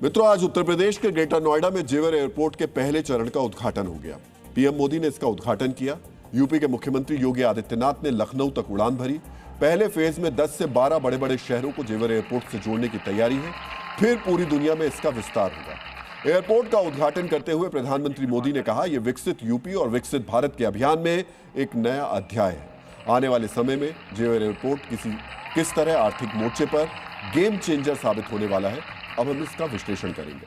मित्रों, आज उत्तर प्रदेश के ग्रेटर नोएडा में जेवर एयरपोर्ट के पहले चरण का उद्घाटन हो गया। पीएम मोदी ने इसका उद्घाटन किया। यूपी के मुख्यमंत्री योगी आदित्यनाथ ने लखनऊ तक उड़ान भरी। पहले फेज में 10 से 12 बड़े बड़े शहरों को जेवर एयरपोर्ट से जोड़ने की तैयारी है। फिर पूरी दुनिया में इसका विस्तार होगा। एयरपोर्ट का उद्घाटन करते हुए प्रधानमंत्री मोदी ने कहा, यह विकसित यूपी और विकसित भारत के अभियान में एक नया अध्याय है। आने वाले समय में जेवर एयरपोर्ट किस तरह आर्थिक मोर्चे पर गेम चेंजर साबित होने वाला है, अब हम इसका विश्लेषण करेंगे।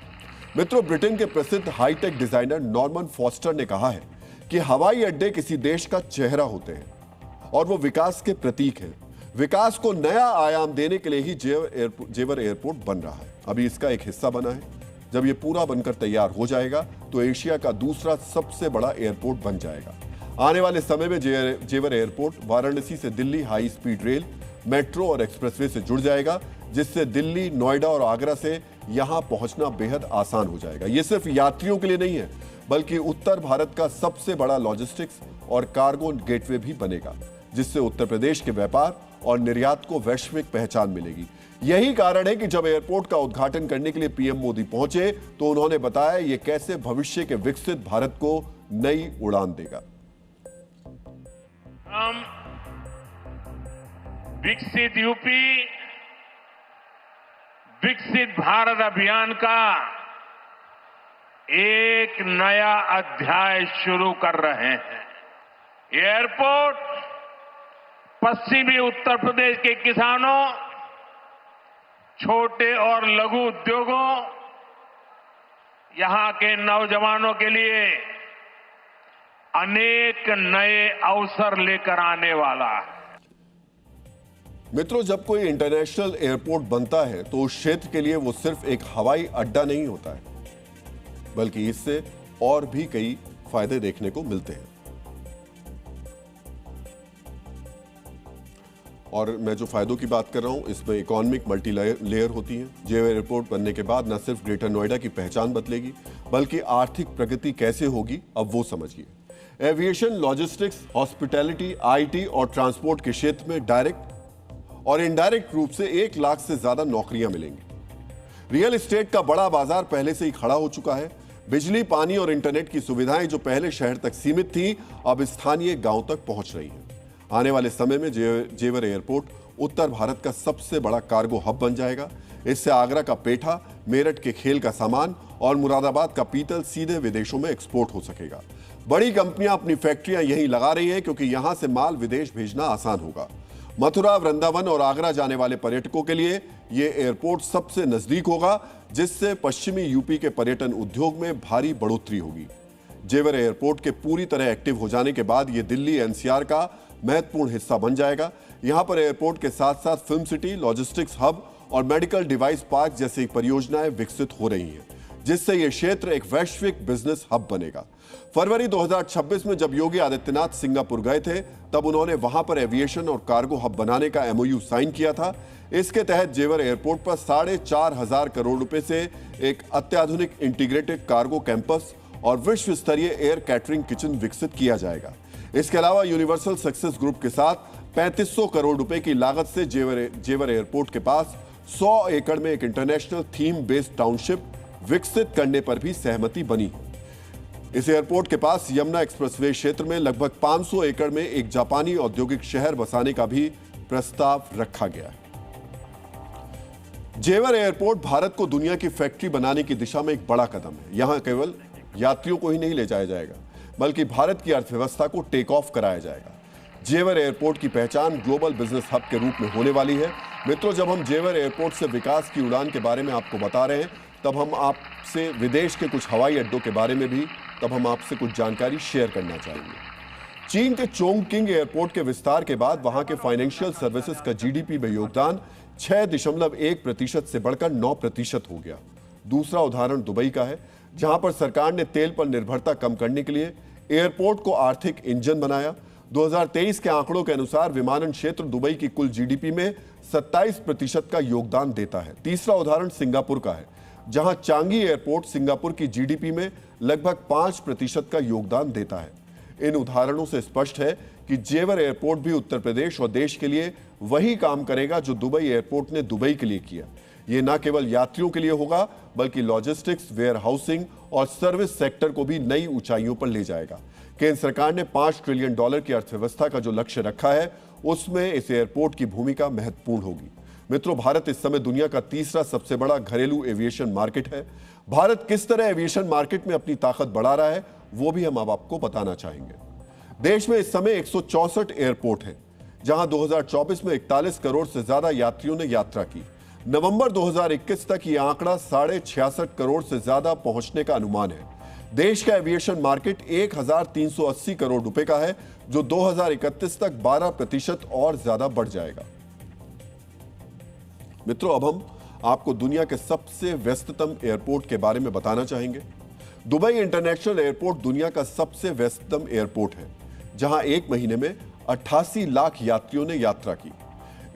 मित्रों, ब्रिटेन के प्रसिद्ध हाईटेक डिजाइनर नॉर्मन फॉस्टर ने कहा है कि हवाई अड्डे किसी देश का चेहरा होते हैं और वो विकास के प्रतीक हैं। विकास को नया आयाम देने के लिए ही जेवर एयरपोर्ट बन रहा है। अभी इसका एक हिस्सा बना है। जब ये पूरा बनकर तैयार हो जाएगा तो एशिया का दूसरा सबसे बड़ा एयरपोर्ट बन जाएगा। आने वाले समय में जेवर एयरपोर्ट वाराणसी से Delhi high speed rail, metro और एक्सप्रेसवे से जुड़ जाएगा, जिससे दिल्ली, नोएडा और आगरा से यहां पहुंचना बेहद आसान हो जाएगा। यह सिर्फ यात्रियों के लिए नहीं है, बल्कि उत्तर भारत का सबसे बड़ा लॉजिस्टिक्स और कार्गो गेटवे भी बनेगा, जिससे उत्तर प्रदेश के व्यापार और निर्यात को वैश्विक पहचान मिलेगी। यही कारण है कि जब एयरपोर्ट का उद्घाटन करने के लिए पीएम मोदी पहुंचे तो उन्होंने बताया यह कैसे भविष्य के विकसित भारत को नई उड़ान देगा। हम विकसित यूपी, विकसित भारत अभियान का एक नया अध्याय शुरू कर रहे हैं। एयरपोर्ट पश्चिमी उत्तर प्रदेश के किसानों, छोटे और लघु उद्योगों, यहां के नौजवानों के लिए अनेक नए अवसर लेकर आने वाला है। मित्रों, जब कोई इंटरनेशनल एयरपोर्ट बनता है तो उस क्षेत्र के लिए वो सिर्फ एक हवाई अड्डा नहीं होता है, बल्कि इससे और भी कई फायदे देखने को मिलते हैं। और मैं जो फायदों की बात कर रहा हूं, इसमें इकोनॉमिक मल्टी लेयर होती है। जेवर एयरपोर्ट बनने के बाद न सिर्फ ग्रेटर नोएडा की पहचान बदलेगी, बल्कि आर्थिक प्रगति कैसे होगी अब वो समझिए। एविएशन, लॉजिस्टिक्स, हॉस्पिटैलिटी, आईटी और ट्रांसपोर्ट के क्षेत्र में डायरेक्ट और इनडायरेक्ट रूप से 1 लाख से ज्यादा नौकरियां मिलेंगी। रियल एस्टेट का बड़ा बाजार पहले से ही खड़ा हो चुका है। बिजली, पानी और इंटरनेट की सुविधाएं जो पहले शहर तक सीमित थी, अब स्थानीय गांव तक पहुंच रही हैं। आने वाले समय में जेवर एयरपोर्ट उत्तर भारत का सबसे बड़ा कार्गो हब बन जाएगा। इससे आगरा का पेठा, मेरठ के खेल का सामान और मुरादाबाद का पीतल सीधे विदेशों में एक्सपोर्ट हो सकेगा। बड़ी कंपनियां अपनी फैक्ट्रियां यहीं लगा रही हैं, क्योंकि यहां से माल विदेश भेजना आसान होगा। मथुरा, वृंदावन और आगरा जाने वाले पर्यटकों के लिए यह एयरपोर्ट सबसे नजदीक होगा, जिससे पश्चिमी यूपी के पर्यटन उद्योग में भारी बढ़ोतरी होगी। जेवर एयरपोर्ट के पूरी तरह एक्टिव हो जाने के बाद यह दिल्ली एनसीआर का महत्वपूर्ण हिस्सा बन जाएगा। यहां पर एयरपोर्ट के साथ साथ फिल्म सिटी, लॉजिस्टिक्स हब और मेडिकल डिवाइस पार्क जैसी परियोजनाएं विकसित हो रही हैं, जिससे यह क्षेत्र एक वैश्विक बिजनेस हब बनेगा। फरवरी 2026 में जब योगी आदित्यनाथ सिंगापुर गए थे, तब उन्होंने वहां पर एविएशन और कार्गो हब बनाने का एमओयू साइन किया था। इसके तहत जेवर एयरपोर्ट पर 4,500 करोड़ रुपए से एक अत्याधुनिक इंटीग्रेटेड कार्गो कैंपस और विश्व स्तरीय एयर कैटरिंग किचन विकसित किया जाएगा। इसके अलावा यूनिवर्सल सक्सेस ग्रुप के साथ 3500 करोड़ रुपए की लागत से जेवर एयरपोर्ट के पास 100 एकड़ में एक इंटरनेशनल थीम बेस्ड टाउनशिप विकसित करने पर भी सहमति बनी। इस एयरपोर्ट के पास यमुना एक्सप्रेसवे क्षेत्र में लगभग 500 एकड़ में एक जापानी औद्योगिक शहर बसाने का भी प्रस्ताव रखा गया है। जेवर एयरपोर्ट भारत को दुनिया की फैक्ट्री बनाने की दिशा में एक बड़ा कदम है। यहां केवल यात्रियों को ही नहीं ले जाया जाएगा, बल्कि भारत की अर्थव्यवस्था को टेक ऑफ कराया जाएगा। जेवर एयरपोर्ट की पहचान ग्लोबल बिजनेस हब के रूप में होने वाली है। मित्रों, जब हम जेवर एयरपोर्ट से विकास की उड़ान के बारे में आपको बता रहे हैं, तब हम आपसे विदेश के कुछ हवाई अड्डों के बारे में भी आपसे कुछ जानकारी शेयर करना चाहेंगे। चीन के चोंगकिंग एयरपोर्ट के विस्तार के बाद वहां के फाइनेंशियल सर्विसेज का जीडीपी में योगदान 6.1% से बढ़कर 9% हो गया। दूसरा उदाहरण दुबई का है, जहां पर सरकार ने तेल पर निर्भरता कम करने के लिए एयरपोर्ट को आर्थिक इंजन बनाया। 2023 के आंकड़ों के अनुसार विमानन क्षेत्र दुबई की कुल जीडीपी में 27% का योगदान देता है। तीसरा उदाहरण सिंगापुर का है, जहां चांगी एयरपोर्ट सिंगापुर की जीडीपी में लगभग 5% का योगदान देता है। इन उदाहरणों से स्पष्ट है कि जेवर एयरपोर्ट भी उत्तर प्रदेश और देश के लिए वही काम करेगा जो दुबई एयरपोर्ट ने दुबई के लिए किया। ये न केवल यात्रियों के लिए होगा बल्कि लॉजिस्टिक्स, वेयर हाउसिंग और सर्विस सेक्टर को भी नई ऊंचाइयों पर ले जाएगा। केंद्र सरकार ने $5 ट्रिलियन की अर्थव्यवस्था का जो लक्ष्य रखा है उसमें इस एयरपोर्ट की भूमिका महत्वपूर्ण होगी। मित्रों, भारत इस समय दुनिया का तीसरा सबसे बड़ा घरेलू एविएशन मार्केट है। भारत किस तरह एविएशन मार्केट में अपनी ताकत बढ़ा रहा है वो भी हम अब आपको बताना चाहेंगे। देश में इस समय 164 एयरपोर्ट हैं, जहां 2024 में 41 करोड़ से ज्यादा यात्रियों ने यात्रा की। नवंबर 2021 तक यह आंकड़ा 66.5 करोड़ से ज्यादा पहुंचने का अनुमान है। देश का एविएशन मार्केट 1380 करोड़ रुपए का है, जो 2031 तक 12% और ज्यादा बढ़ जाएगा। मित्रों, अब हम आपको दुनिया के सबसे व्यस्ततम एयरपोर्ट के बारे में बताना चाहेंगे। दुबई इंटरनेशनल एयरपोर्ट दुनिया का सबसे व्यस्ततम एयरपोर्ट है, जहां एक महीने में 88 लाख यात्रियों ने यात्रा की।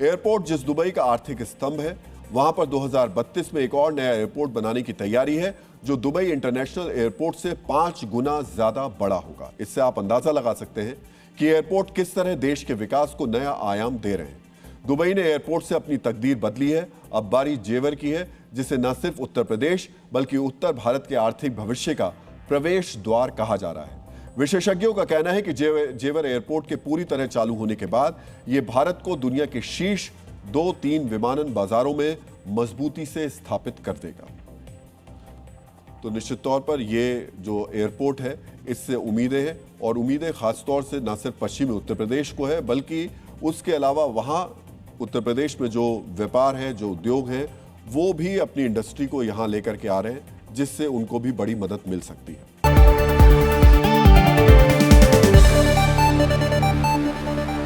एयरपोर्ट जिस दुबई का आर्थिक स्तंभ है, वहां पर 2032 में एक और नया एयरपोर्ट बनाने की तैयारी है, जो दुबई इंटरनेशनल एयरपोर्ट से 5 गुना ज्यादा बड़ा होगा। इससे आप अंदाजा लगा सकते हैं कि एयरपोर्ट किस तरह देश के विकास को नया आयाम दे रहे हैं। दुबई ने एयरपोर्ट से अपनी तकदीर बदली है। अब बारी जेवर की है, जिसे न सिर्फ उत्तर प्रदेश बल्कि उत्तर भारत के आर्थिक भविष्य का प्रवेश द्वार कहा जा रहा है। विशेषज्ञों का कहना है कि जेवर एयरपोर्ट के पूरी तरह चालू होने के बाद यह भारत को दुनिया के शीर्ष 2-3 विमानन बाजारों में मजबूती से स्थापित कर देगा। तो निश्चित तौर पर यह जो एयरपोर्ट है, इससे उम्मीदें हैं, और उम्मीदें खासतौर से न सिर्फ पश्चिमी उत्तर प्रदेश को है बल्कि उसके अलावा वहां उत्तर प्रदेश में जो व्यापार है, जो उद्योग है, वो भी अपनी इंडस्ट्री को यहां लेकर के आ रहे हैं, जिससे उनको भी बड़ी मदद मिल सकती है।